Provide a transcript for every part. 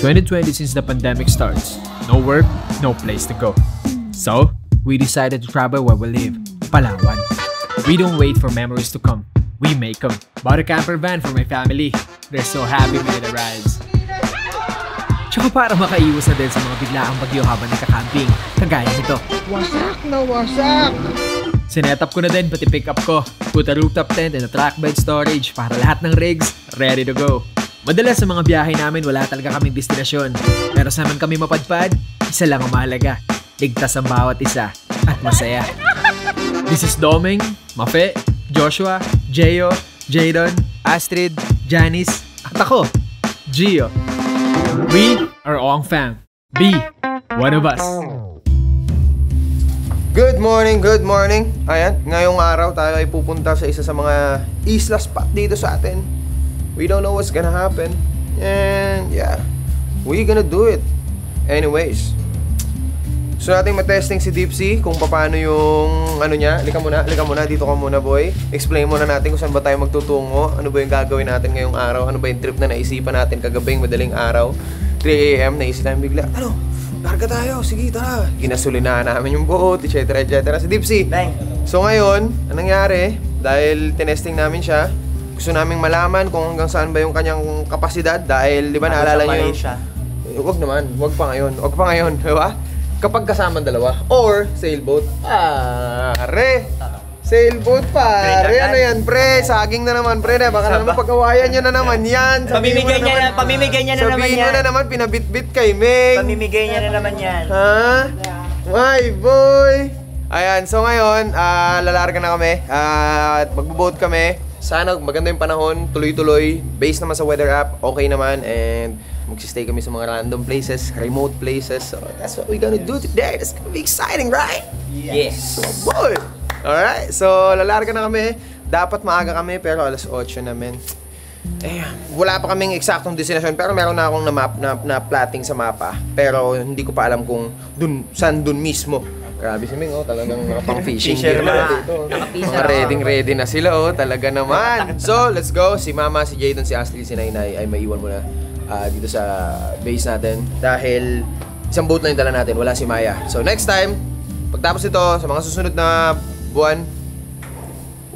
2020 since the pandemic starts. No work, no place to go. So, we decided to travel where we live, Palawan. We don't wait for memories to come, we make them. Bought a camper van for my family. They're so happy with the rides. Tsaka para makaiwas na din sa mga biglaang bagyo habang nagka-camping, kagaya nito. Wasak na wasak! Sinetap ko na din pati pick up ko. Put a rooftop tent and a track bed storage para lahat ng rigs ready to go. Madalas sa mga biyahe namin wala talaga kaming destinasyon. Pero sa naman kami mapadpad, isa lang ang mahalaga. Ligtas ang bawat isa at masaya. This is Doming, Mafe, Joshua, Jeyo, Jadon, Astrid, Janice, at ako, Gio. We are Ong Fam. Be one of us. Good morning, good morning. Ayan, ngayong araw tayo ay pupunta sa isa sa mga isla spot dito sa atin. We don't know what's gonna happen. And yeah, we gonna do it. Anyways, so natin matesting si Dipsy kung paano yung ano niya. Lika muna, dito ka muna boy. Explain muna natin kung saan ba tayo magtutungo. Ano ba yung gagawin natin ngayong araw. Ano ba yung trip na naisipan natin kagabing madaling araw. 3 AM, naisip namin bigla, ano? Larga tayo, sige tara. Ginasulinahan namin yung boat, etc. Si Dipsy. So ngayon, anong nangyari? Dahil tinesting namin siya, gusto naming malaman kung hanggang saan ba yung kanyang kapasidad. Dahil, di ba naalala niyo yung... Huwag naman, huwag pa ngayon, di ba? Kapag kasama dalawa, or sailboat. Pare! Sailboat pare, ano yan pre? Saging na naman pre, baka na naman pag-awayan nyo na naman yan. Pamimigay niya na naman yan. Sabihin mo na naman, pinabit-bit kay Ming. Pamimigay niya na naman yan. Ha? My boy! Ayan, so ngayon, lalarga na kami at magbo-boat kami. Sana maganda yung panahon, tuloy-tuloy. Based naman sa weather app, okay naman. And magsistay kami sa mga random places, remote places. So that's what we're gonna do today. That's gonna be exciting, right? Yes. So boy! Alright, so lalarga na kami. Dapat maaga kami pero alas 8 namin. Wala pa kaming eksaktong destination pero meron na akong na plotting sa mapa. Pero hindi ko pa alam kung saan dun mismo. Grabe si Ming, talagang pang fishing gear na dito. Mga ready na sila, talaga naman. So, let's go. Si Mama, si Jadon, si Astrid, si Nainay ay maiwan muna dito sa base natin. Dahil isang boat lang yung dala natin, wala si Maya. So, next time, pagtapos ito, sa mga susunod na buwan,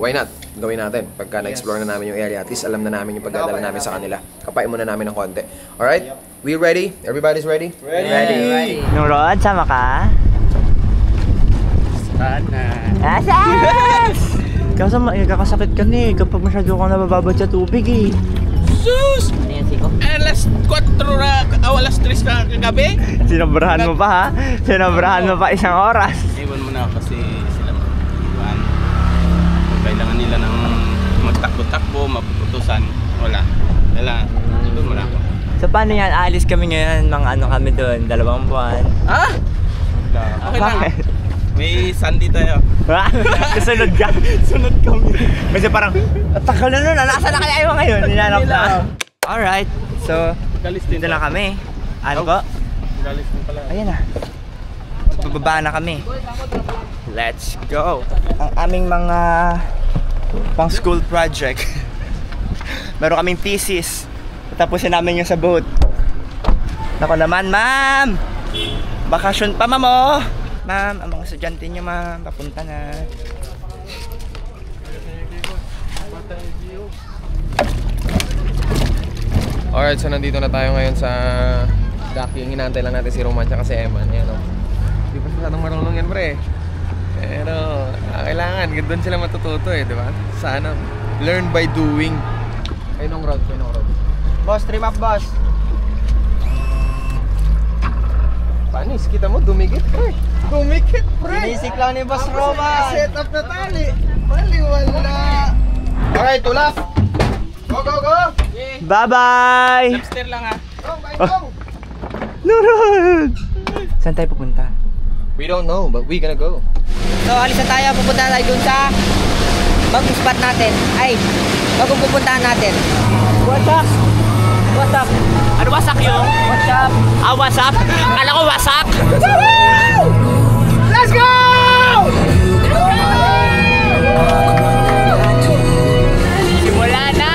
why not? Gawin natin. Pagka na-explore na namin yung area, at least alam na namin yung pagdadala namin sa kanila. Kapain muna namin ng konti. Alright? We ready? Everybody's ready? Ready. Nung Rod, sama ka? Sana. Kasi kakasakit ka na kapag masyado kang nabababad sa tubig Sus! Alas 4 na, alas 3 na kagabi? Sinabrahan mo pa ha? Sinabrahan mo pa isang oras. Iwan mo na kasi sila iwan. Kailangan nila ng magtakbo-takbo, mapuputusan. Wala. Doon mo na ako. So paano yan? Alis kami ngayon, mga ano kami doon, 2 buwan. Okay lang. May sandi tayo. Sunod ka. Sunod kami. Kasi parang, takal na nun, nasa na kaya yung ngayon? Hinanap na. Alright, so, dito na kami. Ano po? Ayan na. Bababa na kami. Let's go. Ang aming mga pang school project. Meron kaming thesis. Tapusin namin yung sa boat. Nako naman, ma'am! Bakasyon pa, ma'am, oh! Ma'am, ang mga estudyante niyo, ma'am, papunta na. Alright, so nandito na tayo ngayon sa docking. Hinantay lang natin si Roman at si Eman. Ayan, Di pa masyadong marunong yan, pre. Pero, kailangan. Doon sila matututo di ba? Sana. Learn by doing. Kainong road. Boss, trim up, boss. Panis, kita mo, dumikit, pre. Sinisik lang ni Boss Roman. Set up na tali. Wala. Alright, tulak. Go! Bye-bye! Lobster lang ha. Go! Nurod! Saan tayo pupunta? We don't know, but we gonna go. So, alis na tayo. Pupunta tayo dun sa bagong spot natin. Bagong pupuntahan natin. What's up? Ano wasak yung? What's up? Wasak? Kala ko wasak! Let's go! Simula na!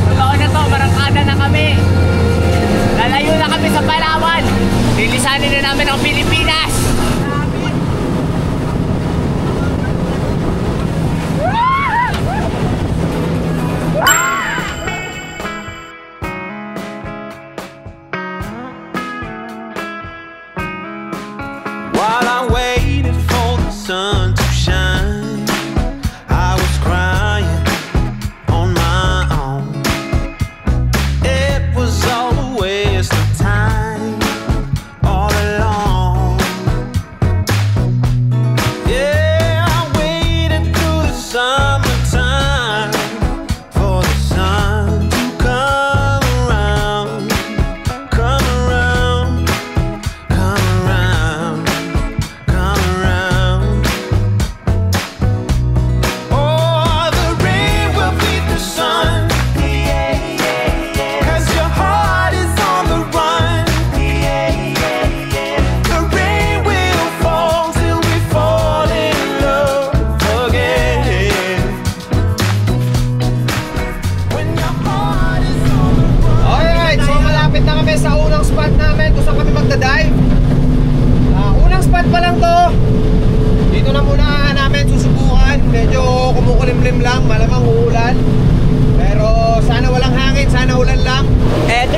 Totoo na to, marangkada na kami.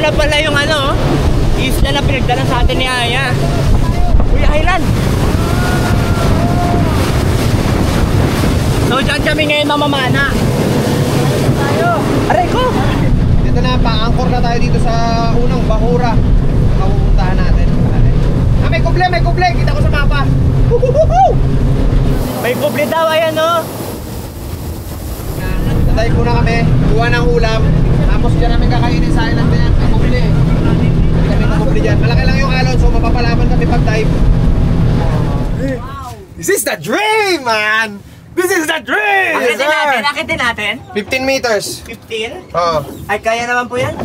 na pala yung ano, isla na pinagdala sa atin ni Aya. Kuya Highland. So dyan kami ngayon mamamana. Aray ko! Dito na, pa-anchor na tayo dito sa unang bahura. Mapupuntahan natin. May kuble! Kita ko sa mapa. May kuble daw, ayan o. Dive muna kami, kuha ng ulam. Tapos dyan namin kakainin sa island na yan. May kuble. Hindi kami kuble dyan. Malaki lang yung alon, so mapapalaban kami pag dive. Wow. This is the dream, man! This is the dream! Akitin natin. 15 meters. 15? Oo. Ay, kaya naman po yan.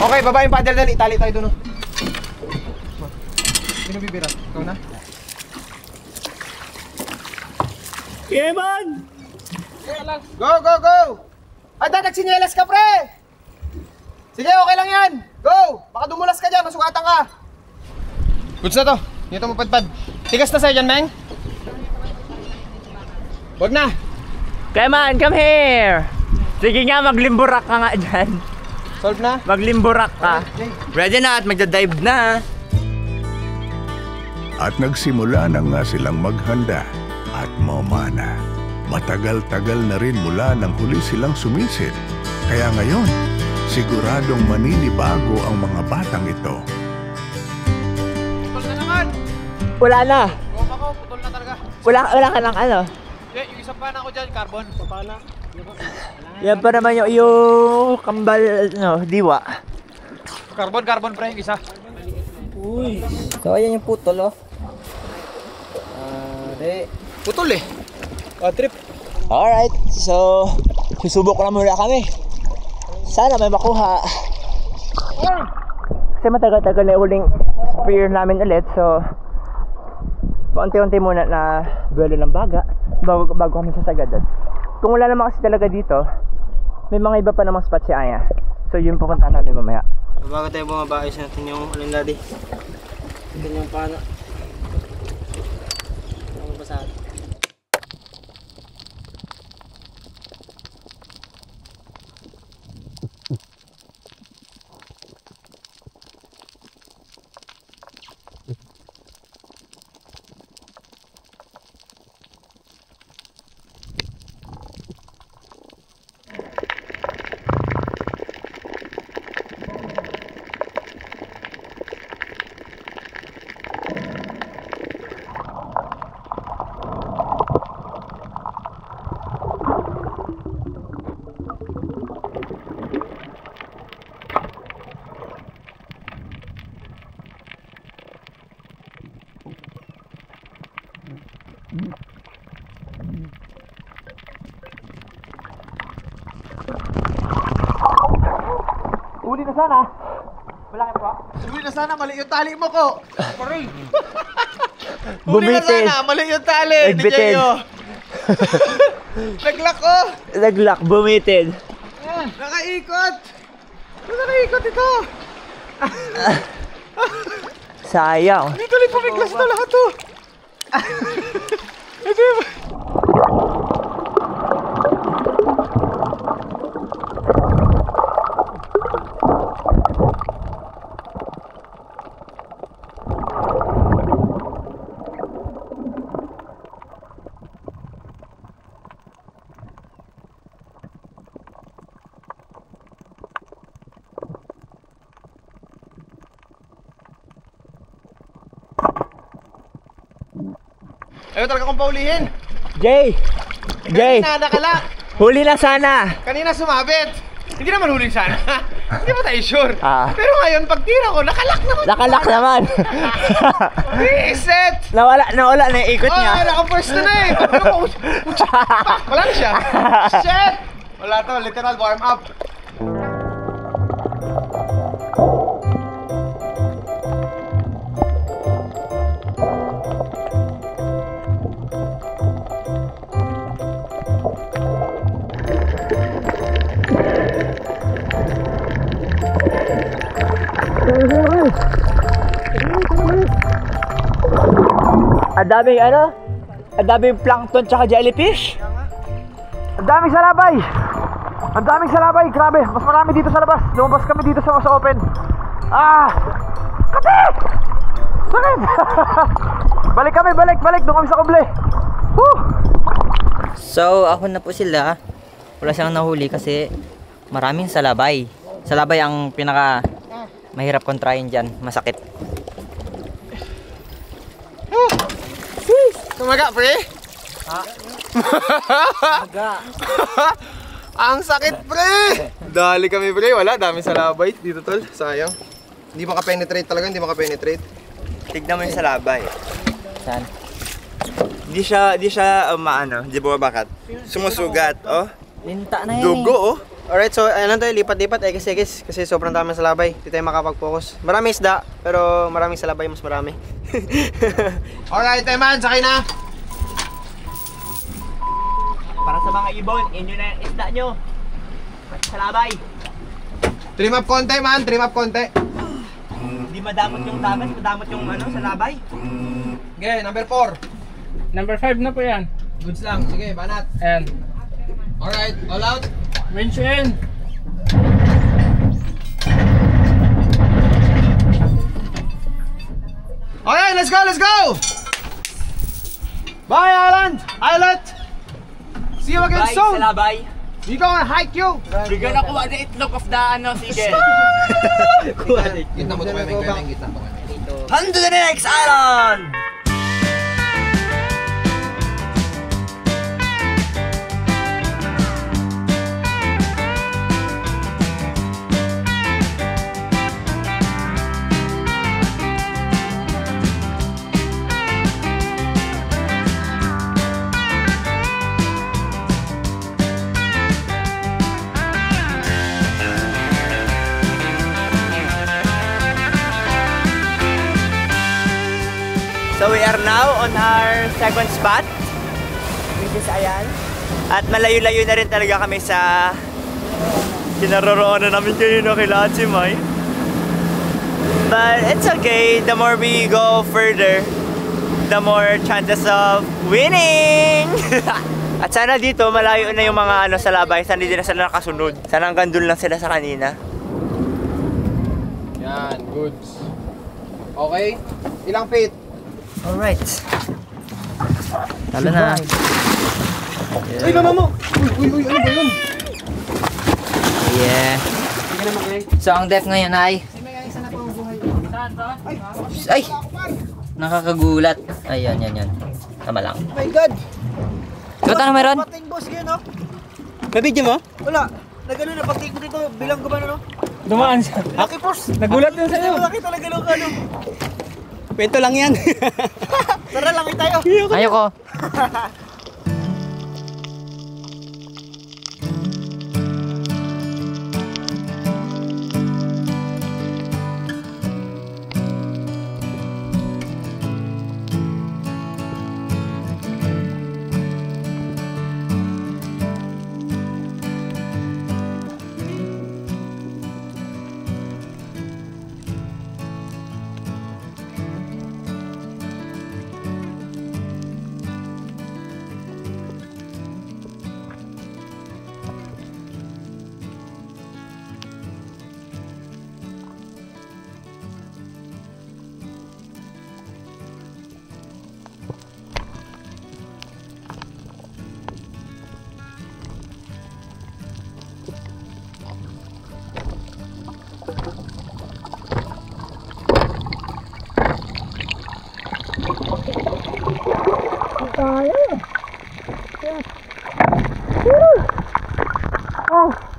Okay, baba yung paddle doon. Itali tayo doon. Sino bibira? Ikaw na? Kevin! Go! Ay, nagsinyelas ka, pre! Sige, okay lang yan. Go! Baka dumulas ka dyan, masugatan ka. Goods na to. Dito mo padpad. Tigas na sa'yo dyan, Meng. Wag na. Kevin, come here! Sige nga, maglimburak ka nga dyan. Solve na? Maglimburak ka. Ready na at magdadive na. At nagsimula na nga silang maghanda at mamana. Matagal-tagal na rin mula nang huli silang sumisid. Kaya ngayon, siguradong maninibago ang mga batang ito. Putol na naman. Wala na. Goma ko, putol na talaga. Wala ka lang ano. Yung isang pana ko dyan, carbon. Papala. Yan pa naman yung kambal, no, diwa. Carbon, pre, yung isa. Uy. So ayan yung putol oh. Putol eh. Trip. Alright, so susubok na muna kami. Sana may makuha. Kasi matagal-tagal na uling spear namin ulit, so paunti-unti muna na buwelo ng baga bago kami sasagad doon. Kung wala naman kasi talaga dito, may mga iba pa namang spot si Aya. So yun pupuntahan namin mamaya. Bago tayo bumaba, ayos natin yung alin daddy. Ito yung paano. Ano ba sa atin? Uli na sana. Wala ka pa. Uli na sana, mali yung tali mo ko. Paray. Uli na Bumitin. sana, mali yung tali. Nagbitin. Naglock ko. Naglock, bumitin. Nakaikot. Nakaikot ito. Sayang. Hindi tuloy pumiglas na lahat to. Ito ba? Ayaw talaga kong paulihin. Jay! Kanina nakala. Huli na sana. Kanina sumabit. Hindi naman huling sana. Hindi pa tayo sure. Pero ngayon pag tira ko, nakalak naman. Nakalak naman. Reset! Nawala na yung ikot niya. Naka-first na eh. Wala na siya. Shit! Wala to, literal warm up. Ang daming plankton tsaka jellyfish. Ang daming salabay. Ang daming salabay, grabe. Mas marami dito sa labas. Lumabas kami dito sa open. Kati! Sakit! Balik kami, balik. Doon kami sa kuble. Woo! So, ako na po sila. Wala siyang nahuli kasi maraming salabay. Salabay ang pinaka mahirap kontrahin dyan. Masakit. Tumaga, pre? Ang sakit, pre! Dali kami, pre. Wala, dami salabay dito, tol. Sayang. Hindi makapenetrate talaga, hindi makapenetrate. Tignan mo yung salabay. Saan? Di siya maano, di bumabakat. Sumusugat, oh. Linta na yan Dugo, oh. Alright, so ayan lang tayo, lipat-lipat, ekis-ekis. Kasi sobrang dami salabay, hindi tayo makapag-focus. Maraming isda, pero maraming salabay, mas marami. Alright, man, sakay na! Para sa mga ibon, inyo na yung isda nyo. Salabay. Trim up konti, man, trim up konti. Hindi madamot yung tagas, madamot yung salabay. Okay, number 4. Number 5 na po yan. Goods lang, sige, banat. Ayan. Alright, all out. Winch in. Okay, let's go! Bye, Island! See you again Bye, soon! salabay. We gonna hike you! Bigyan ako the itlog of the sige. Gitna mo ito, may gitna mo. On to the next island! So we are now on our second spot, which is ayan. At malayo-layo na rin talaga kami sa kinaroroonan namin kanina kay Latsimay. But it's okay, the more we go further, the more chances of winning! At sana dito malayo na yung mga salabay, sana hindi na sila nakasunod. Sana hanggang dun lang sila sa kanina. Yan, goods. Okay, ilang feet? Alright. Talo na. Uy, mama mo! Uy, ano ba yun? Yeah. So, ang death ngayon ay... Ay! Nakakagulat. Ayan, yan. Tama lang. Oh my God! Ikaw na meron? Pating boss yun, no? May video mo? Wala. Nagano na, pag-take mo dito, bilang gumano, no? Dumaan siya. Lucky force! Nagulat yun sa'yo. Laki talaga nung ano. Pento lang yan. Tara, langit tayo. Ayoko.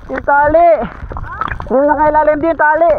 Yung tali. Yung nakailalim din yung tali.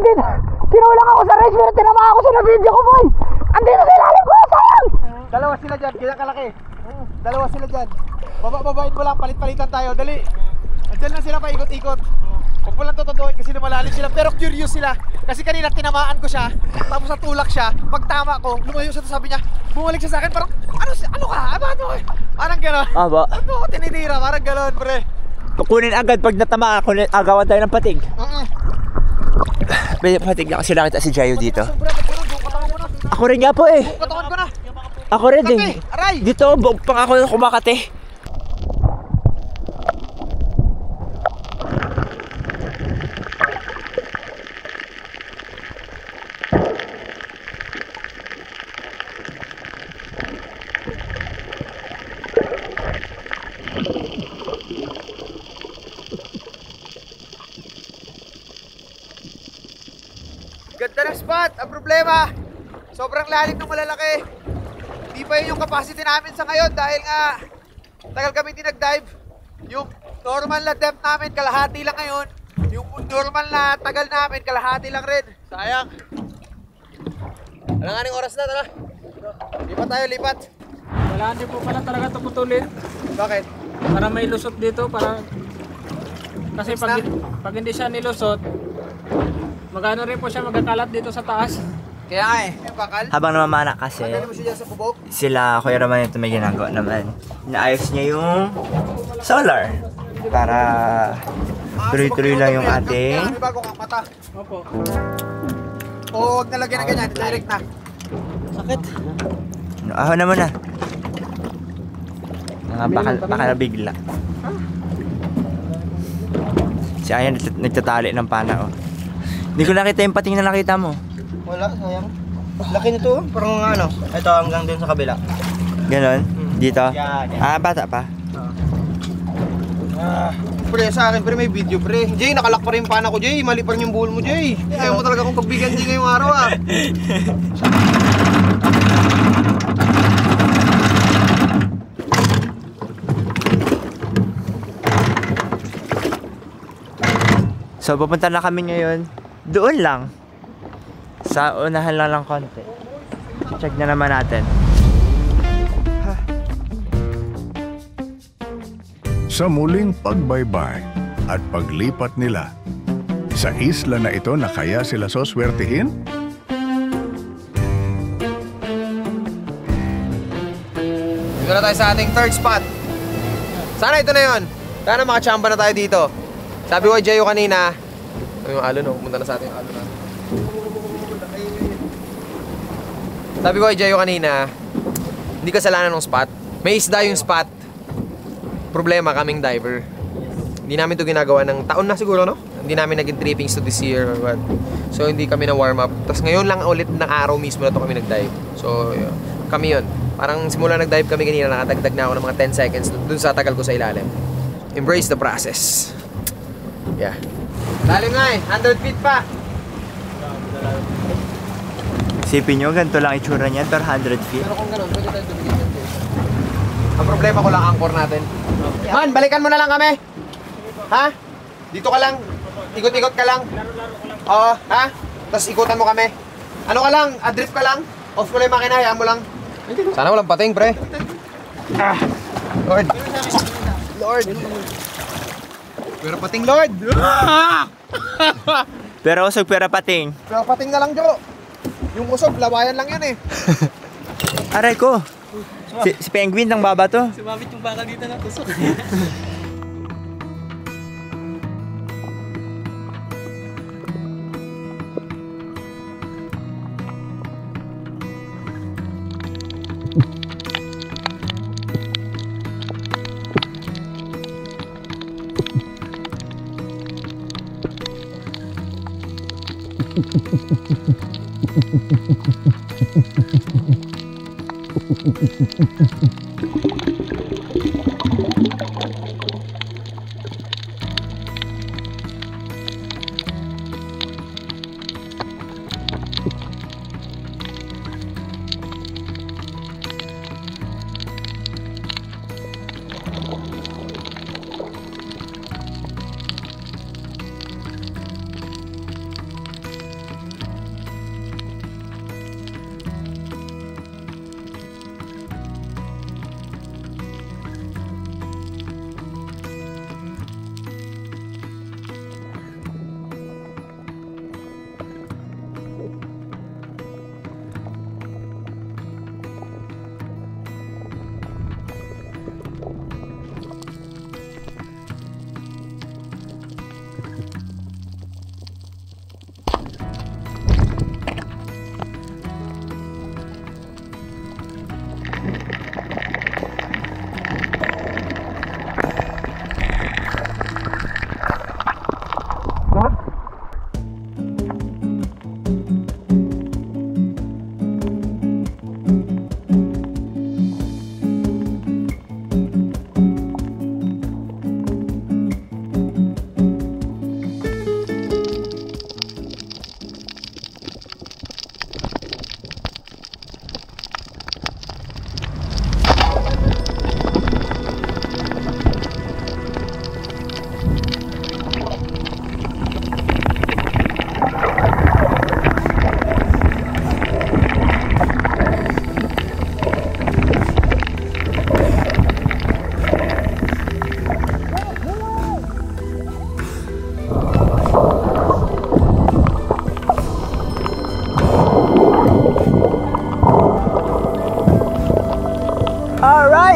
andito. Kinulang ako sa race pero tinama ako sa video ko, boy. Andito sa ilalim ko, sayang. Dalawa sila dyan, kaya kalaki. Dalawa sila dyan. Babain mo lang, palit-palitan tayo, dali. Andyan lang sila paikot-ikot. Huwag mo lang tutuduin kasi lumalalim sila. Pero curious sila. Kasi kanina tinamaan ko siya. Tapos natulak siya. Pag tama ko, lumayo siya. Sabi niya, bumalik siya sa akin. Parang, ano ka? Ano? Parang gano'n. Aba. Ano ko tinitira? Parang gano'n, pre. Kukunin agad pag natama ako, agawan tayo ng patig. Pwede patig na kasi nakita si Jayo dito. Ako rin nga po eh. Katawan ko na. Ako rin eh. Aray! Dito, pang ako kumakate. Ganda ng spot. Ang problema, sobrang lalim ng malalaki. Hindi pa yun yung capacity namin sa ngayon dahil nga tagal kami hindi nag-dive. Yung normal na depth namin, kalahati lang ngayon. Yung normal na tagal namin, kalahati lang rin. Sayang. Alanganing oras na, tara. Lipat tayo, lipat. Wala din po pala talaga ito putulin. Bakit? Para may lusot dito, para... Kasi pag hindi siya nilusot, magano rin po siya magkakalat dito sa taas. Kaya nga eh, yung bakal. Habang namamana kasi, Pagdali mo siya dyan sa bubog. sila Kuya Roman ito may ginagawa naman. Inaayos niya yung solar para tuloy-tuloy lang yung ating... May bago kang mata. Opo. O huwag nalagyan na ganyan, direct na. Sakit. Ahon na muna. Baka bigla. Si Ayan nagtatali ng pana oh. Hindi ko nakita yung pating na nakita mo. Wala, sayang. Laki nito, parang ano. Ito hanggang dun sa kabila. Ganon? Dito? Yan. Bata pa. Pre, sa akin, pre, may video, pre. Jay, nakalak pa rin yung pana ko, Jay. Mali pa rin yung buhol mo, Jay. Ayaw mo talaga akong pagbigyan, Jay, ngayong araw, ah. So pupunta na kami ngayon. Doon lang. Sa unahan lang konti. Check na naman natin. Sa muling pagbaybay at paglipat nila sa isla na ito na kaya sila soswertihin? Dito na tayo sa ating third spot. Sana ito na yun. Sana makachamba na tayo dito. Sabi ko kay Jayo kanina, yung alon, no? Pumunta na sa ating alon na. Sabi ko kay Jayo kanina, hindi kasalanan ng spot. May isda yung spot. Problema, kaming diver. Hindi namin to ginagawa ng taon na siguro, no? Hindi namin naging trippings to this year or what. So, hindi kami na warm up. Tapos ngayon lang ulit ng araw mismo na to kami nag-dive. So, yun. Kami yun. Parang simula nag-dive kami kanina, nakatagdag na ako ng mga 10 seconds dun sa tagal ko sa ilalim. Embrace the process. Yeah. Lalim nga eh. 100 feet pa. Sipin nyo, ganito lang itsura niyan per 100 feet. Pero kung ganun, pwede tayo dumigit yan. Ang problema ko lang, anchor natin. Man, balikan mo na lang kami. Ha? Dito ka lang. Ikot-ikot ka lang. Oo, ha? Tapos ikutan mo kami. Ano ka lang? Adrift ka lang? Off mo na yung makina, hayaan mo lang. Sana walang pating, pre. Lord. Lord. Pero pating, Lord. Pero usog pera pating. Pero pating na lang, Jo. Yung usog, lawayan lang yan eh. Aray ko. Si Penguin ng baba to. Sumabit yung baka dito na tusok.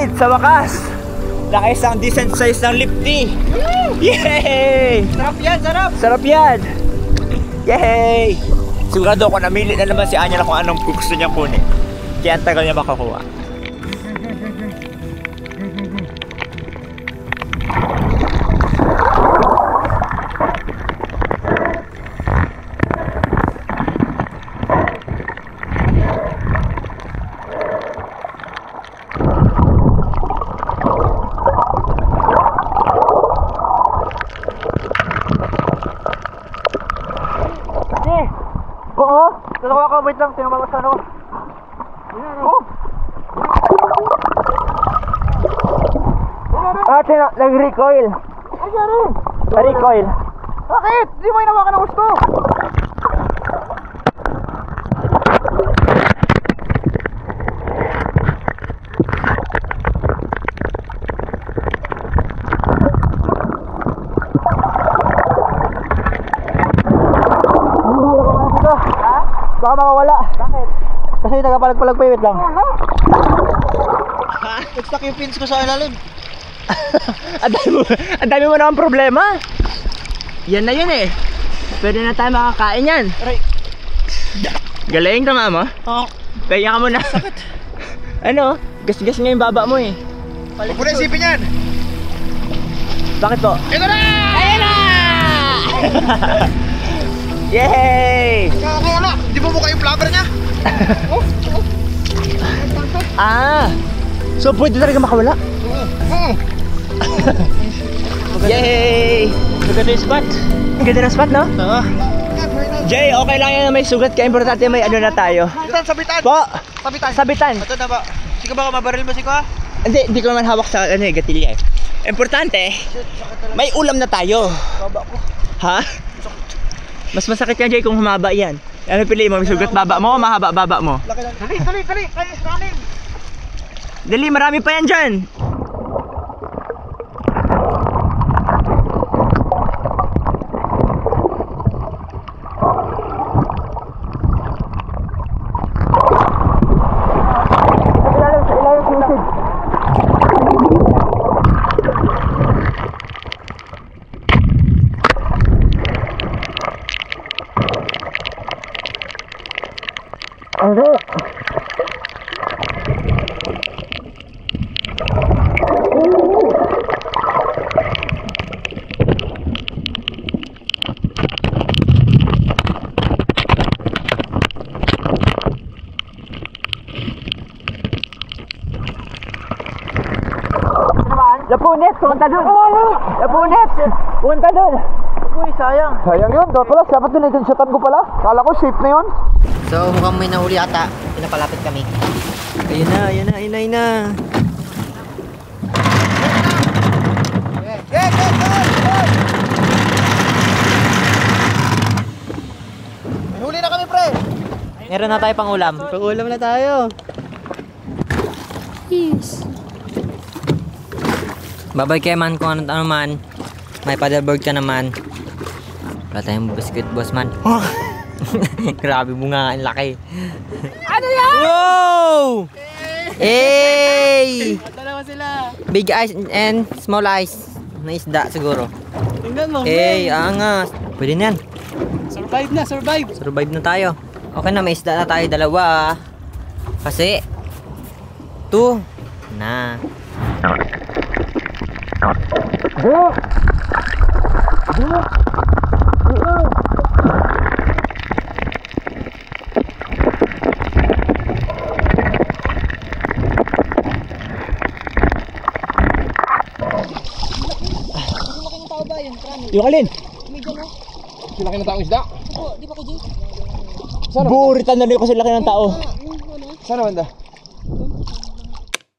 Alright, sa wakas, nakaisang decent size ng lipty. Yay! Sarap yan, sarap! Sarap yan! Yay! Sigurado ako namili na naman si Anya na kung anong gusto niya kunin. Kaya ang tagal niya makakuha. Oo, dalawa ka, wait lang, tinamawas na ako. Oh! Nag-recoil. Nag-recoil. Bakit? Di mo inawakan ng gusto. Baka makawala. Bakit? Kasi nagpalag-palag pa, wait lang. Nag-stuck yung pins ko sa ilalim. Ang dami mo naman problema. Yan na yun eh. Pwede na tayo makakain yan. Galing, tama mo? Oo. Kaya ka muna. Sakit. Ano? Gas-gas nga yung baba mo eh. Huwag mo na isipin yan. Bakit po? Ito na! Ayun na! Yay! Nakakawala. Di mo mukha yung flapper niya? Ah! So pwede talaga makawala? Yay! Maganda yung spot. Ang ganda ng spot, no? Oo. Jay, okay lang yan na may sugat. Kaya importante may ano na tayo. Sabitan! Po! Sabitan! Sabitan! Ito na ba? Sige ba mabaril mo si ko? Hindi ko naman hawak sa ano, gatilya eh. Importante, may ulam na tayo. Ha? Mas masakit yan, Jay, kung humaba yan. Ano piliin mo? May sugat baba mo o mahaba baba mo? Dali! Kaya running! Dali, marami pa yan dyan. Lapunet, pumunta dun. Lapunet, pumunta dun. Uy, sayang. Sayang yun. Dapat dinitinsyatan ko pala. Kala ko safe na yun. So mukhang may nahuli ata. Pinapalapit kami. Ayun na. May huli na kami, pre. Meron na tayo pang ulam. Pag-ulam na tayo. Babay kay man kung ano man. May paddleboard ka naman. Wala tayong biscuit, boss man. Grabe bunga, ang laki. Ano yan? Wow! Hey! Dalawa sila. Big eyes and small eyes. Na isda siguro. Tingnan mo. Hey, angas. Pwede na yan. Survive. Survive na tayo. Okay na, may isda na tayo dalawa. Kasi 2 na. Yung alin? Laki na taong isda. Buritan na rin kasi laki ng tao. Saan naman da?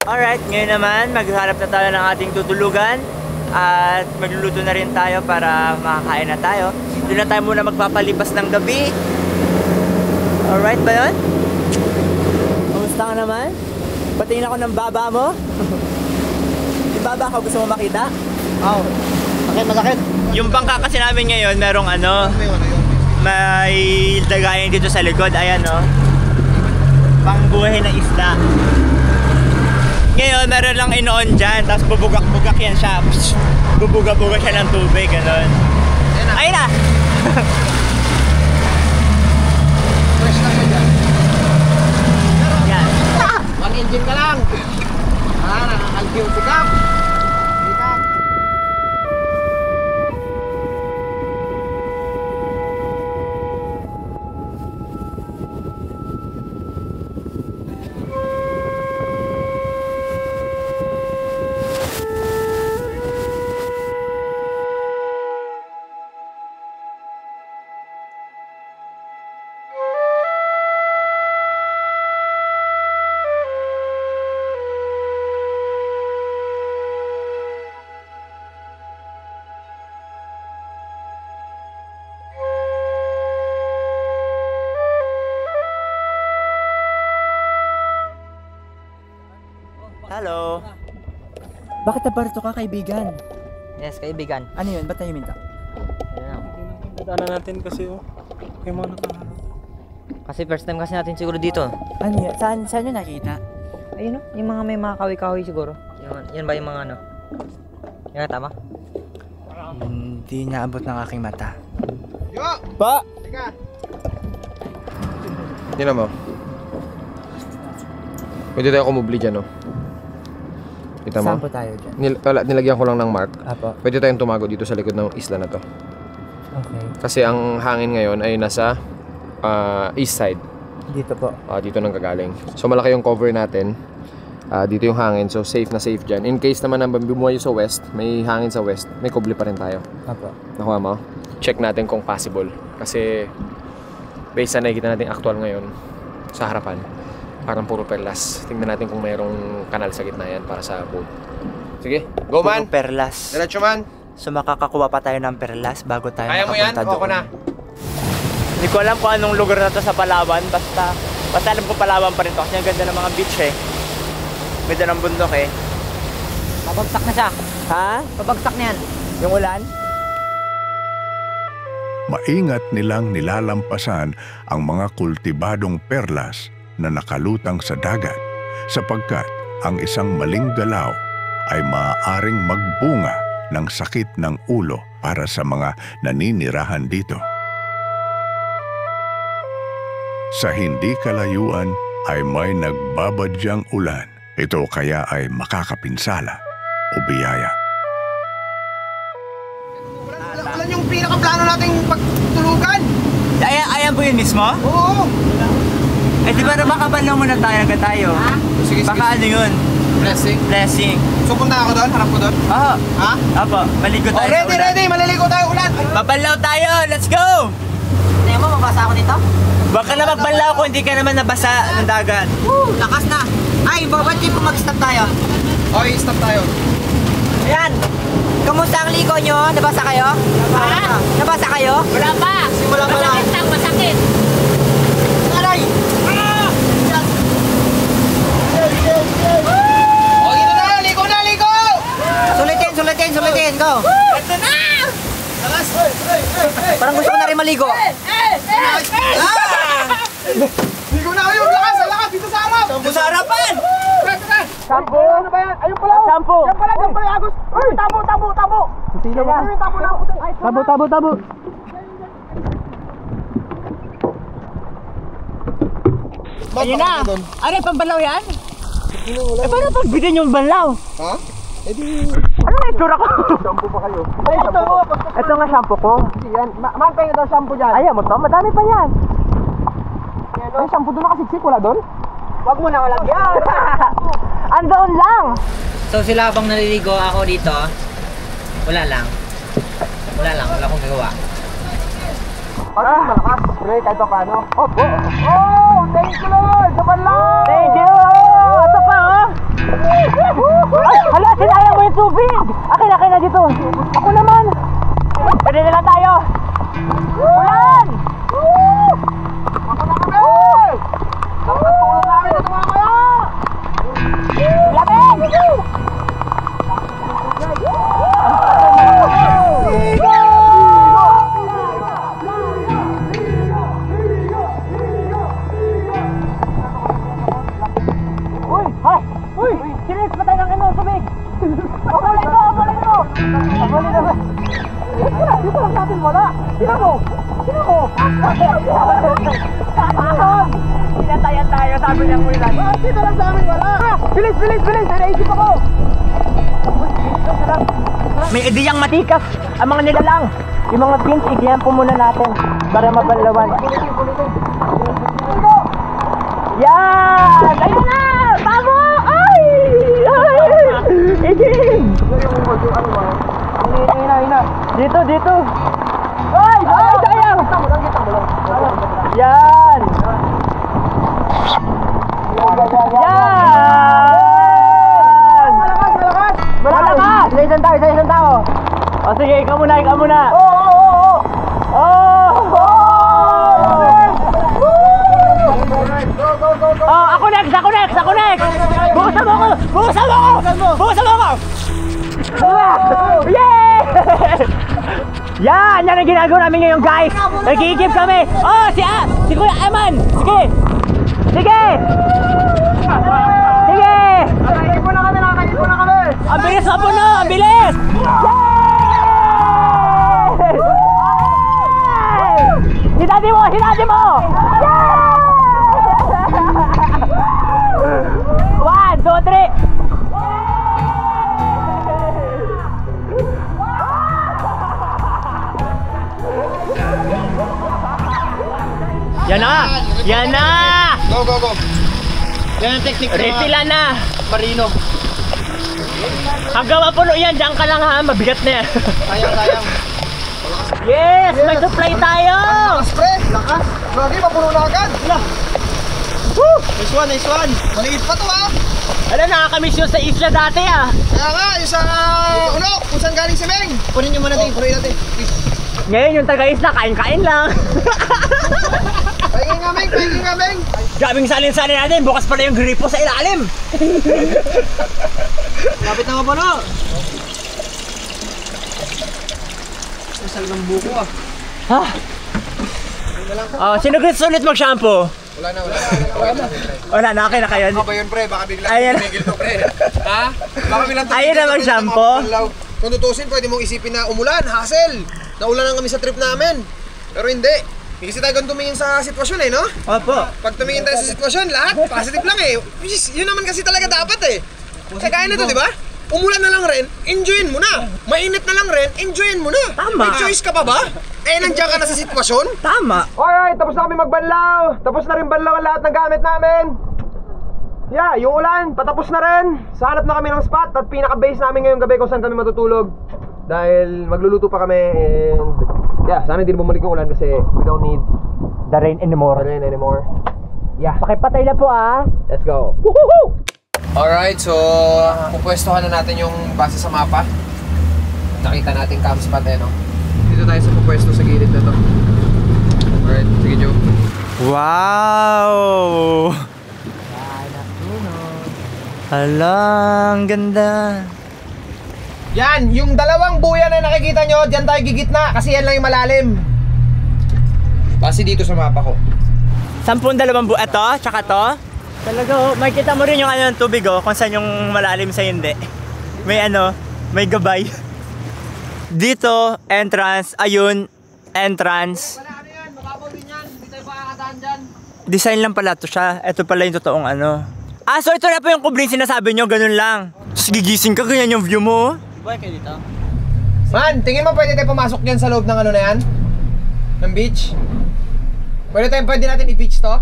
Alright, ngayon naman maghanap na tayo ng ating tutulugan. At magluluto na rin tayo para makakain na tayo. Doon na tayo muna magpapalipas ng gabi. Alright ba yun? Kamusta ka naman? Patingin ako ng baba mo. Yung baba ko gusto mo makita? Oo. Masakit. Yung bangka kasi namin ngayon merong ano, may dagayan dito sa likod. Ayan o. Pangbuhay ng isda. Ngayon, meron lang inoon dyan, tapos bubugak-bugak yan siya. Bubuga-buga siya ng tubig, gano'n. Ayun na! Fresh lang siya dyan. Yan. One engine ka lang. Nakakalkiw si Cap. Hello. Bakit nabarito ka, kaibigan? Yes, kaibigan. Ano yun? Ba't nahimin ka? Dadaanan natin kasi yung mga nakaharap. Kasi first time kasi natin siguro dito. Ano yun? Saan yun nakita? Ayun yung mga may mga kawi-kawi siguro. Yan ba yung mga ano? Yan tama? Hindi naabot ng aking mata. Yo! Pa! Teka! Tignan mo. Pwede tayo kumubli dyan, no? Kita mo? Saan po tayo dyan? Nilagyan ko lang ng mark. Apo. Pwede tayong tumago dito sa likod ng isla na to. Okay. Kasi ang hangin ngayon ay nasa east side. Dito po. Dito nang gagaling. So malaki yung cover natin. Dito yung hangin. So safe na safe dyan. In case naman na bumuhay sa west, may hangin sa west, may kubli pa rin tayo. Apo. Nakuha mo? Check natin kung possible. Kasi based sa nakikita natin actual ngayon sa harapan, parang puro perlas. Tingnan natin kung mayroong kanal sa gitna yan para sa boat. Sige, go man! Puro perlas. Diretso man! So makakakuha pa tayo ng perlas bago tayo Kaya mo yan? makapunta doon. Ako na! Hindi ko alam kung anong lugar na to sa Palawan. Basta alam ko Palawan pa rin to. Kasi ang ganda ng mga beach eh. Ganda ng bundok eh. Pabagsak na siya. Ha? Pabagsak na yan. Yung ulan? Maingat nilang nilalampasan ang mga kultibadong perlas na nakalutang sa dagat sapagkat ang isang maling galaw ay maaaring magbunga ng sakit ng ulo para sa mga naninirahan dito. Sa hindi kalayuan ay may nagbabadyang ulan. Ito kaya ay makakapinsala o biyaya. Ulan yung pinaka-plano nating pagtulugan! Ayan po yun mismo? Oo! Eh di ba makabanlaw muna tayo agad tayo? Sige, Baka ano yun? Blessing. Blessing. So punta ako doon? Harap ko doon? Oo. Ha? Apo, maligo tayo sa Ready, ulan. ready! Maliligo tayo ulan! Babanlaw tayo! Let's go! Tingnan mo, mabasa ako dito. Baka na magbanlaw kung hindi ka naman nabasa ng dagat. Lakas na. Ay, ba't di po mag-stop tayo? Okay, stop tayo. Ayan. Kamusta ang ligo nyo? Nabasa kayo? Ha? Nabasa kayo? Wala pa. Simula pa lang. Masakit lang, masakit. Aray! Okay na tayo! Ligo na! Ligo! Sulitin. Go. Ito na! Parang gusto ko na rin maligo. Ligo na kayo! Lakas! Lakas! Dito sa harap! Sampo sa harapan! Sampo! Ano ba yan? Ayun pala! Sampo! Yan pala! Agos! Uy! Tabo! Sino ba? Tabo! Ayun na! Ano yung pambalaw yan? Eh paano pagbitin yung banlaw? Ha? Ano yung itsura ko? Shampoo pa kayo. Ay, ito nga shampoo ko. Yan. Man kayo daw shampoo dyan. Ayaw mo to? Madami pa yan. Ay, shampoo doon nakasiksik. Wala doon? Wag mo na walang yan. Andoon lang. So sila habang naliligo ako dito, wala lang. Wala akong gagawa. Malakas. Pre, kahit pa paano. Oh! Thank you Lord! Sa panlaw! Thank you! Ito pa oh! Ay, hala, sinaya mo yung tubig! Akin na dito! Ako naman! Pwede na lang tayo! Ulan! Ako na kami! Dapat tulong namin na tumamaya! Lapin! Uy! Sino yung Dito lang natin wala. Sino mo? Pinatayan tayo, sabi niya mula. Dito lang sa amin wala. Bilis! Naisip ako. May ideyang matikas ang mga nilalang. Yung mga pins, igyan po muna natin para mabalawan. Yan! Ayun na! Tamo! Ay! Itim! Dito! Ay! Sayang! Yan! Malakas! Sa isang tao! O sige, ikaw muna! Oh, ako next! Bukasan mo ako! Yeah! Yan ang ginagawa namin ngayon, guys. Nag-i-give kami. Oh, si Kuya Eman. Sige! Nakakit mo na kami. Ang bilis na puno, ang bilis! Hinati mo! One, two, three! Yan na! Go! Yan ang technique Refila na! Marino. Hanggang mapuno yan, dyan ka lang ha, mabigat na yan. Sayang. Yes! May supply tayo! Lakas! Lagi, mapuno na agad! Woo! Nice one! Maliit pa to ha! Ano, nakakamiss yun sa isla dati ah! Kaya nga, yung sa Unok, kung saan galing si Meng! Punin nyo muna punin natin. Ngayon yung taga-isla, kain-kain lang! Pahingin nga Meng! Grabing salin-salin natin, bukas pala yung gripo sa ilalim! Lapit na mapuno! Masal ng buko ah! Ha? Oh, sino gusto ulit mag-shampoo? Wala na, okay na kayo. Ano ba yun pre? Baka biglang tumigil to pre. Ha? Baka biglang tumigil. Ayun na mag-shampoo. Kung tutusin, pwede mong isipin na umulan, hassle. Naulanan kami sa trip namin. Pero hindi. Kasi tayo kung tumingin sa sitwasyon eh, no? Opo. Pag tumingin tayo sa sitwasyon, lahat positive lang eh. Yun naman kasi talaga dapat eh. Kaya na to, di ba? Umulan na lang rin, enjoyin mo na. Mainit na lang rin, enjoyin mo na. Tama. May choice ka pa ba? Eh, nandiyan ka na sa sitwasyon. Tama. Alright, tapos na kami magbanlaw. Tapos na rin banlaw ang lahat ng gamit namin. Yeah, yung ulan, patapos na rin. Sahanap na kami ng spot at pinaka-base namin ngayong gabi kung saan kami matutulog. Dahil magluluto pa kami and yeah, sana hindi na bumalik yung ulan kasi we don't need The rain anymore. Yeah. Pakipatay na po ah. Let's go. Woohoo! Alright, so pupwestohan na natin yung base sa mapa. Nakita natin camp spot eh, no? Dito tayo sa pupwesto sa gilid na to. Alright, sige Joe. Wow! Hala, ang ganda. Yan, yung dalawang buya na nakikita nyo, dyan tayo gigitna kasi yan lang yung malalim. Base dito sa mapa ko. 10 dalawang buo. Ito, tsaka to. Talaga oh, makikita mo rin yung ano ng tubig oh, kung saan yung malalim sa hindi. May ano, may gabay. Dito, entrance, ayun, entrance. Wala ano yan, mababaw din yan, hindi tayo makakadaan dyan. Design lang pala to siya. Ito pala yung totoong ano. Ah, so ito na po yung kubring sinasabi nyo, ganun lang. Tapos gigising ka, ganyan yung view mo. Buhay kayo dito? Man, tingin mo pwede tayo pumasok dyan sa loob ng ano na yan? Ng beach? Pwede natin i-beach to?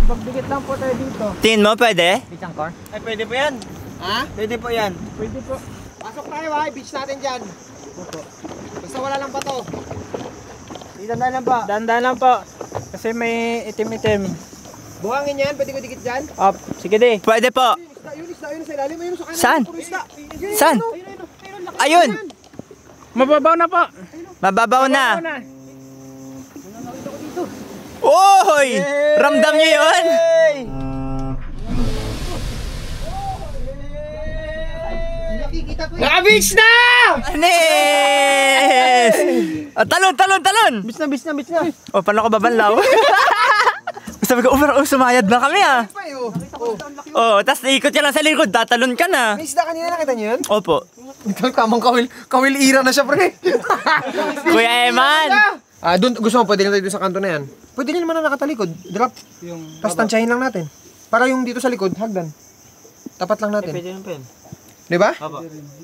Pagdikit lang po tayo dito. Tingin mo, pwede? Beach Angkor? Ay, pwede po yan. Ha? Pwede po yan. Pwede po. Pasok tayo ha, i-beach natin dyan. Opo. Basta wala lang pa to. Dandan lang po. Dandan lang po. Kasi may itim-itim. Buhangin yan, pwede ko dikit dyan. Up, sige di. Pwede po. Yun sa ilalim, ayun sa kanan. Saan? Puro isda. Saan? Ayun! Mababaw na po. Mababaw na. Oy! Ramdam niyo yun? Naka-beach na! Anis! Talon! Beach na. O, paano ko babanlaw? Sabi ko, sumayad na kami ah. Oh, tas ikot ka lang sa likod, tatalon ka na. May isda kanina, nakita niyo yun? Opo. Tamang kawil ira na siya, pre. Kuya Eman! Doon, gusto mo, pwede lang tayo doon sa kanto na yan. Pwede rin naman na nakatalikod. Drop. Tapos tansyahin lang natin. Para yung dito sa likod, hagdan. Tapat lang natin. Pwede rin. Di ba?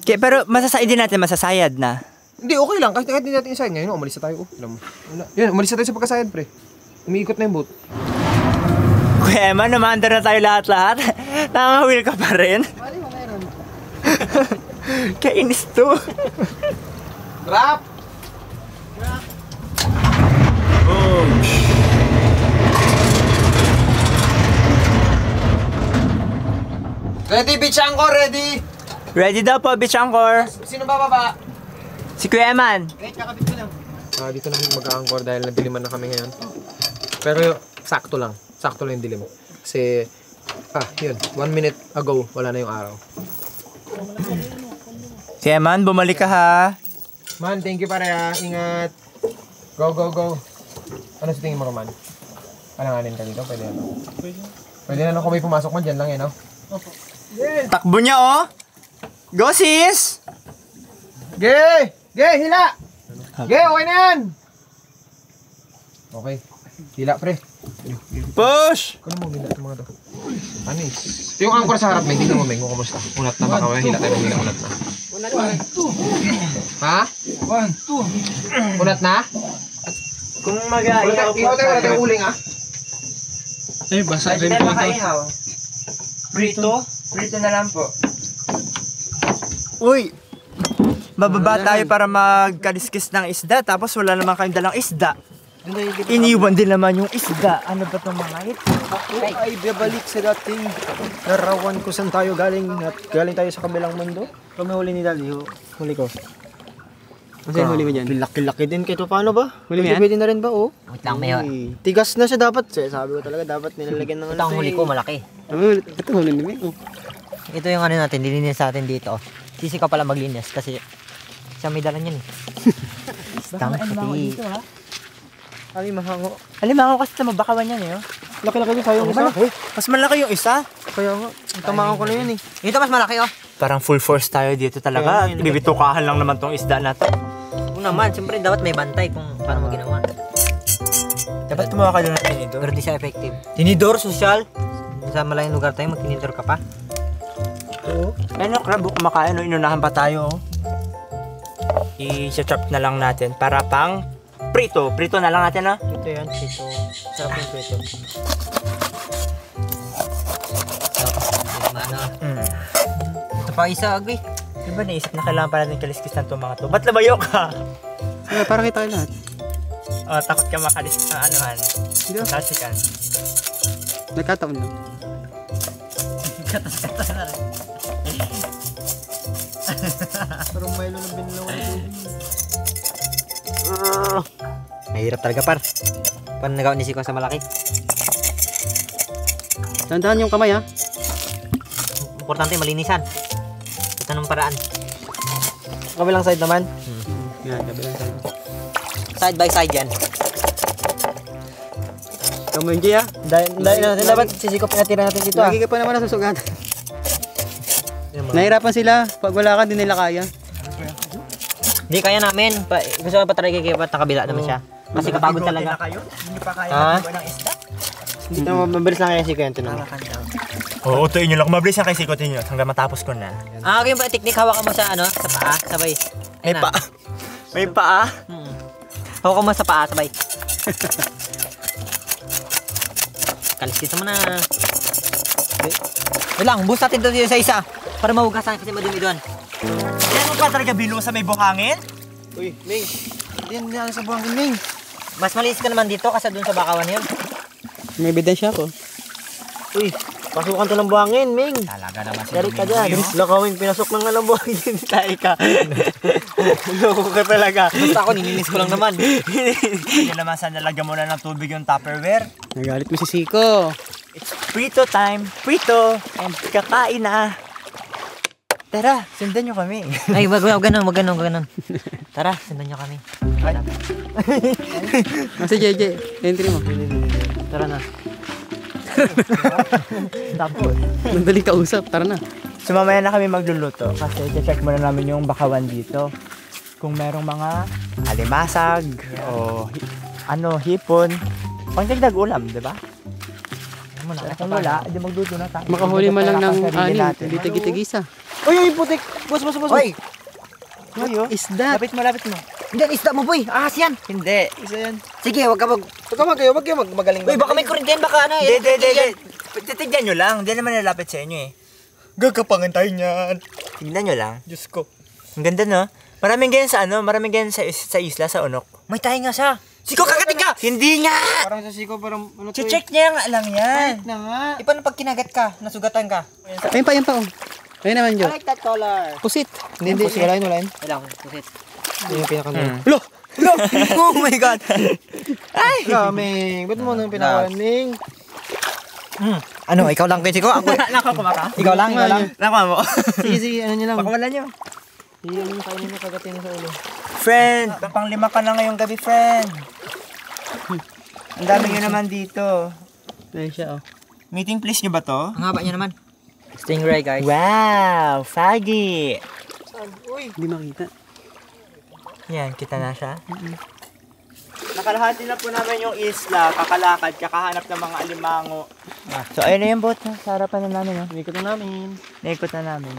Okay, pero hindi natin masasayad na. Hindi, okay lang. Kahit hindi natin isayad. Ngayon, umalis na tayo. Alam mo. Yun, umalis na tayo sa pagkasayad, pre. Umiikot na yung boat. Kuya Eman, namaandar na tayo lahat-lahat. Nakangawil ka pa rin. Mali mo, meron. Kainis to. Drop! Ready, beach anchor, ready! Ready daw po, Beach Anchor. Sino bababa? Si Kuya Eman. Wait, kakabit ko lang. Dito na mag-anchor dahil nagdiliman na kami ngayon. Pero sakto lang yung dilim. Kasi, yun, 1 minute ago, wala na yung araw. Si Eman, bumalik ka ha. Man, thank you pare ha. Ingat. Go, go, go. Ano sa tingin mo, Roman? Alanganin ka dito? Pwede ano? Pwede na kung may pumasok mo, dyan lang eh, no? Takbo niya oh. Go sis! Ge! Hila! Ge, okay na yan! Okay. Hila, pre. Push! Kano mo hila itong mga to? Ano eh? Ito yung anchor sa harap, may. Tingnan mo, Meng. Kumusta? Unat na baka hila tayo ng hila. Unat na. Ha? 1, 2. Unat na? Kung mag-aihaw Ihaw tayo, wala tayong uling ah. Ay, basa rin po ito. Prito na lang po. Uy! Bababa tayo para magkaliskis ng isda tapos wala naman kayong dalang isda. Iniwan din naman yung isda. Ano ba itong mga ito? Ay, babalik sa dating larawan ko saan tayo galing at galing tayo sa kabilang mundo. Kung may huli ni Dali, huli ko. Kasi huli mo dyan? Laki-laki din kito. Paano ba? Huli mo yan? Pwede na rin ba, oh? Wait lang, may... Tigas na siya dapat. Sabi ko talaga, dapat nilalagyan ng Ito ang huli ko, malaki. Ito huli ni Ming. Ito yung ano natin, nilinis natin dito. Sisi ka pala maglinis kasi siya may dala niyan eh. Stang pati. Ay, mahango. Alimango kasi sa mabakawan yan eh. Laki-laki din sayong isa. Mas malaki yung isa. Kaya nga, tamaan ko na yun eh. Ito mas malaki oh. Parang full force tayo dito talaga. Bibitukahan lang naman tong isda na to. Kung naman, siyempre dapat may bantay kung paano mo ginawa. Dapat tumawa ka doon ng tinidor. Pero di siya effective. Tinidor, social. Sa malayong lugar tayo, magtinidor ka pa. Oo. Ano, crab, kumakain, no? Inunahan pa tayo. I-chop na lang natin para pang prito. Prito na lang natin, ha? Ito yan, ito. Sarap yung prito. Ito pa isa, agwi. Diba naisip na kailangan pa natin kaliskis ng itong mga to? Ba't labayo ka? Para kita kayo lahat. Oh, takot ka makaliskis ng anuhan. Hindi ako. Klasikan. Nagkataon lang. Katas-katas na rin. Parang Milo na binilawan ko. Mahirap talaga par. Paano nagawa ni Siko sa malaki? Tandaan yung kamay ha. Importante malinisan. Ito ng paraan. Kabilang side naman. Yan, kabilang side. Side by side yan. Kamu yung Gia. Dahil natin dapat sisikop pinatira natin dito. Lagi ka pa naman nasusugatan. Nahirapan sila. Pag wala ka, di nila kaya. Hindi kaya namin. Gusto ko patry kayo pa kabila naman siya. Kasi kapagod talaga. Hindi pa kaya Ha? ng isda. Hindi na mabilis lang kaya si Kwento na. Oo, utuin nyo lang. Mabilis lang kayo sikotin nyo hanggang matapos ko na. Okay yung technique. Hawakan mo sa ano, sa paa. Sabay. May paa. May paa? Hawakan mo sa paa. Sabay. Kaliskis mo na. Wait lang. Boost natin doon sa isa. Para mahugasan kasi madumi doon. Yan mo pa talaga bilo sa may buhangin? Uy, Ming. Yan sa buhangin, Ming. Mas malinis ka naman dito kasi doon sa bakawan yun. May ebidensya ako. Uy, pasukan to ng buhangin, Ming. Talaga naman si Dari ka dyan. Lakawin, pinasok ng alam buhangin. Tayo ka. Loko ka talaga. Basta ako, nininis ko lang naman. Hindi naman sa nalagyan mo na ng tubig yung Tupperware. Nagalit mo si Siko. It's prito time. Prito. And kakain na. Tara, sundan nyo kami. Ay, wag ganun. Tara, sundan nyo kami. Si JJ, entry mo. Tara na. Tapos. Mandali kausap, tara na. So mamaya na kami magluluto kasi check muna namin yung bakawan dito. Kung merong mga alimasag o hipon, pangdagdag ulam, di ba? Kung wala, di magluto na tayo. Makahuli man lang ng anim, hindi tagi-tigisa. Uy, putik! Boss! Uy! Isda. Lapit mo. Hindi, isda mo, boy. Ahas yan. Hindi. Isa yan. Sige, wag kayo magaling. Uy, baka may kurente yan, baka ano. Hindi. Titignan nyo lang. Hindi naman nalapit sa inyo eh. Gagapangan tayo niyan. Tignan nyo lang. Diyos ko. Ang ganda no? Maraming ganyan sa isla, sa Unok. May tayo nga siya. Siko, kakating ka! Hindi nga! Parang sa siko, parang ano to Check niya nga lang yan. na nga. Paano pag kinagat ka, nasugatan ka? Ayun pa oh. Ayun naman, I Jo. like that color. Pusit. Hindi. Wala yun. Wala, pusit. Yung pinakanda. Lo! Oh my God! Ay! Kaming, ba't mo nang pinakaning? Ano, ikaw lang, Siko? Ako. Nakakumaka? Ikaw lang. Nakuha mo. Sige, ano nyo lang. Pakawalan nyo. Iyan yung kainin mo kagatin sa ulo. Friend, pang-5 ka na ngayong gabi, friend. Ang dami nyo naman dito. Ayun siya, oh. Meeting place nyo ba to? Ang haba niya naman. Stingray, guys. Wow! Fagi! Hindi makita. Yan, kita na siya. Nakalahati na po namin yung isla, kakalakad, kakahanap ng mga alimango. So, ayun na yung boat. Sa harapan na namin. Inikot na namin.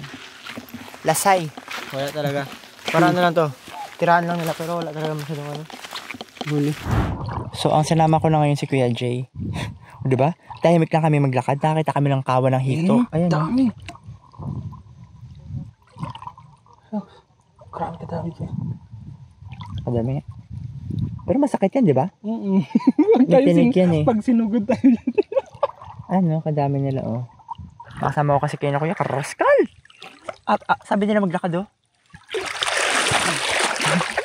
Lasay. Wala talaga. Para ano lang to. Tirahan lang nila pero wala talaga masyadong ano. Huli. So, ang sinama ko na ngayon si Kuya Jay. O, diba? Tahimik lang kami maglakad. Nakita kami ng kawa ng hito. Ayan. Dami. Grabe ka dami dyan. Kadami nga. Pero masakit yan, di ba? Tinik yan eh. Pag sinugod tayo dyan. Ano, kadami nila oh. Makasama ko kasi kayo na Kuya, karaskal! At sabi nila maglakad oh.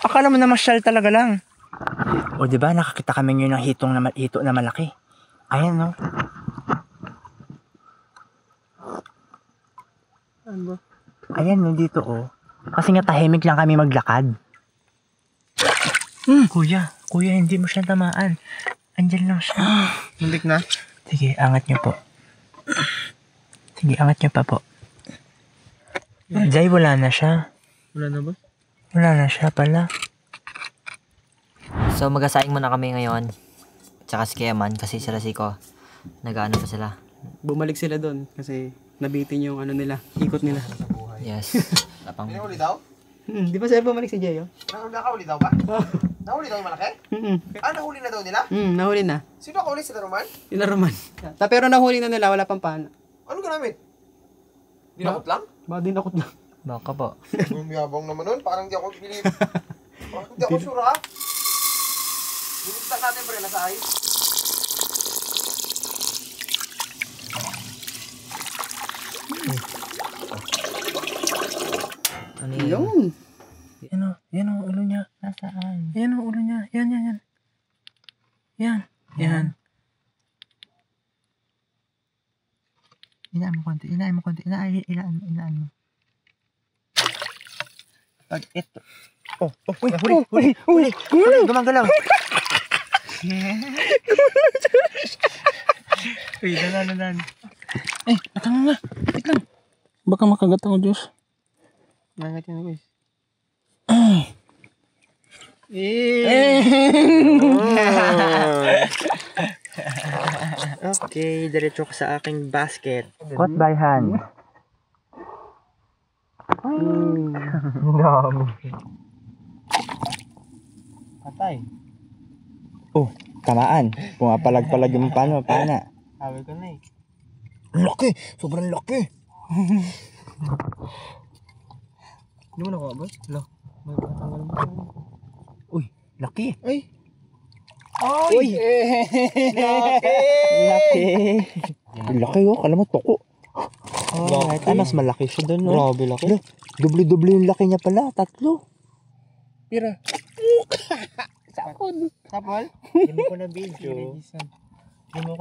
Akala mo na masyal talaga lang. O di ba nakakita kami ngayon ng hito na malaki. Ayan no. Ayan no dito oh. Kasi nga tahimik lang kami maglakad. Kuya hindi mo siya tamaan. Andyan lang siya. Muntik na? Sige, angat niyo po. Sige, angat niyo pa po. Jay, wala na siya. Wala na ba? Wala na siya pala. So, magasaing muna kami ngayon. Tsaka si Keman, kasi sila Siko. Nag-ano pa sila. Bumalik sila doon kasi nabitin yung ano nila, ikot nila. Yes. Lapang. Pinahuli daw? Di ba sir bumalik si Jay, oh? Nakahuli daw ba? Nahuli daw yung malaki? Nahuli na daw nila? Nahuli na. Sino nakahuli? Sila Roman? Sila Roman. Pero nahuli na nila, wala pang paano. Ano gamit? Dinakot lang? Ba, dinakot lang. Baka po. Bumiyabang naman nun. Parang di ako bilib. Parang di ako sure ha. Binistan natin pre, nasa ay. Ano yun? Yun. Yan o, ulo niya. Nasaan? Yan ang ulo niya. Yan. Yan. Inaan mo konti. Inaan mo. Pag ito. Huli. Gumagalaw. Uy, dalan. Atang nga. Wait lang. Baka makagat ako, Diyos. Nangat yun guys. Okay, diretso ko sa aking basket. Caught by hand. Dami. Patay. Oh, tamaan. Pumapalag-palag yung pana. Sabi ko na eh. Laki! Sobrang laki! Hindi mo nakuha boss? Lo. May patanggal mo. Uy, laki! Ay! Uy! Laki! Laki oh, kala mo toko. Alright, mas malaki siya doon, no? Grabe laki. Doble-doble yung laki niya pala, 3. Pira. Sapol? Hindi mo ko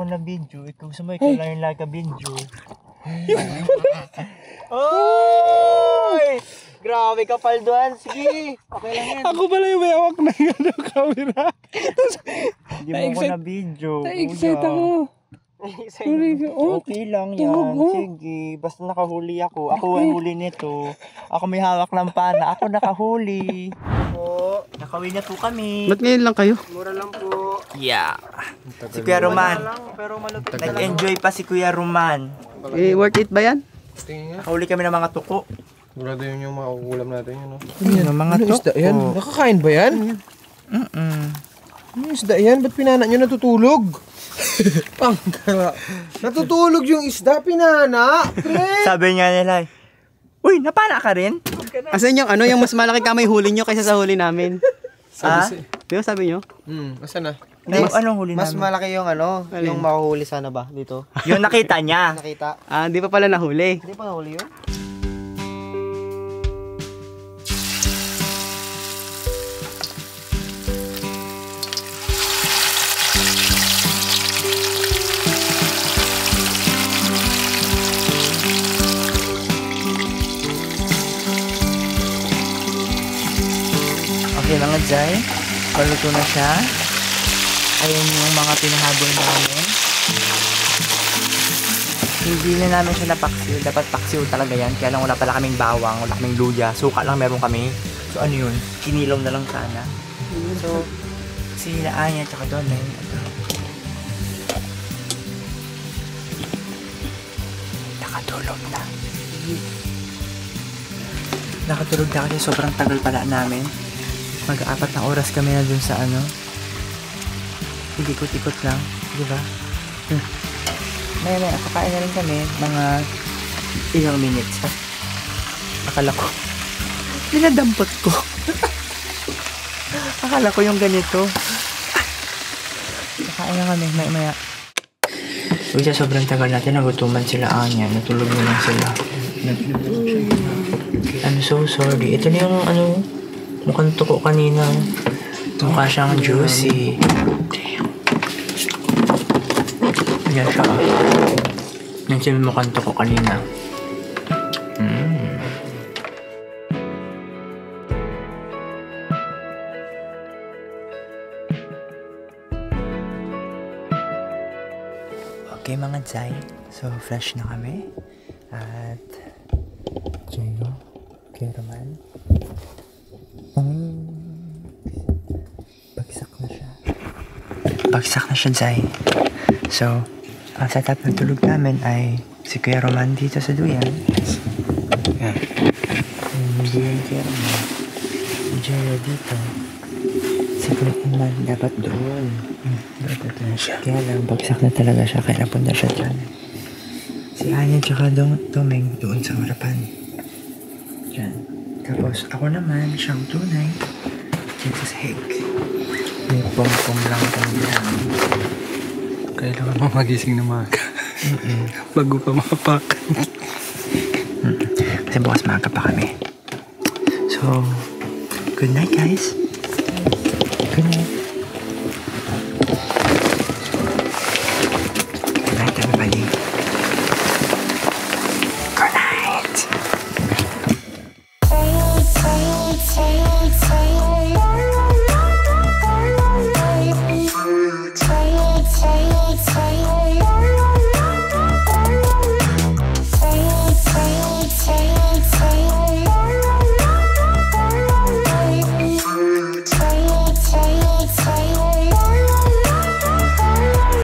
na video. Ikaw sumay ka lang yung like a video. Oy! Grabe ka palduan. Sige. Okay lang yan. Ako pala yung may awak na camera. Hindi mo ko na video. Na-excite ako. Okay lang yan. Sige, basta nakahuli ako. Ako ang huli nito. Ako may hawak ng pana. Ako nakahuli. Nakawin na po kami. Ba't ngayon lang kayo? Mura lang po. Yeah. Si Kuya Roman. Nag-enjoy pa si Kuya Roman. Worth it ba yan? Nakahuli kami ng mga tuko. Sigurado yun yung makukulam natin yun, no? Yung mga Isda yan? Nakakain ba yan? Ano isda yan? Ba't pinana nyo natutulog? Pangkara. Natutulog yung isda, pinana. Pre! Sabi nga nila, uy, napana ka rin? Asan yung yung mas malaki kamay huli nyo kaysa sa huli namin? Di ba sabi nyo? Asan na? Anong huli Mas namin? malaki yung yung makuhuli sana ba dito? Yung nakita niya. Nakita. Di pa pala nahuli. Hindi pa nahuli yun? Okay mga Jai, paluto na siya. Ayan yung mga pinahabol namin. Hindi na namin siya napaksiw. Dapat paksiw talaga yan. Kaya lang wala pala kaming bawang, wala kaming luya. Suka lang meron kami. So ano yun? Kinilaw na lang sana. So, sinilaan niya tsaka doon na yun. Nakatulog na. Nakatulog na kasi sobrang tagal pala namin. Mag-4 na oras kami na dun sa ikot-ikot lang, di ba? May kakain na rin kami, mga ilang minutes. Akala ko, dinadampot ko. Akala ko yung ganito. Kakain na kami, maya. Uy, sa sobrang tagal natin, nagutuman sila Anya, natulog na lang sila. I'm so sorry. Ito na yung mukhang tuko kanina. Mukha siyang juicy. Damn. Yan siya. Yan siya mukhang tuko kanina. Okay mga Jai. So fresh na kami. At Jayo, Kuya Roman. Bagsak na siya, Jai. So, ang setup ng tulog namin ay si Kuya Roman dito sa duyan. Hindi yan Kuya Roman. Si Jayo dito. Si Kuya Roman dapat doon. Kaya lang, bagsak na talaga siya. Kaya napunta siya dyan. Si Anya tsaka Domeng doon sa harapan. Dyan. Tapos, ako naman, siyang tunay. Dito sa hig. May pom-pom lang kami lang. Kailangan mo magising na maga. Bago pa makapak. Kasi bukas maaga pa kami. So, good night guys. Good night.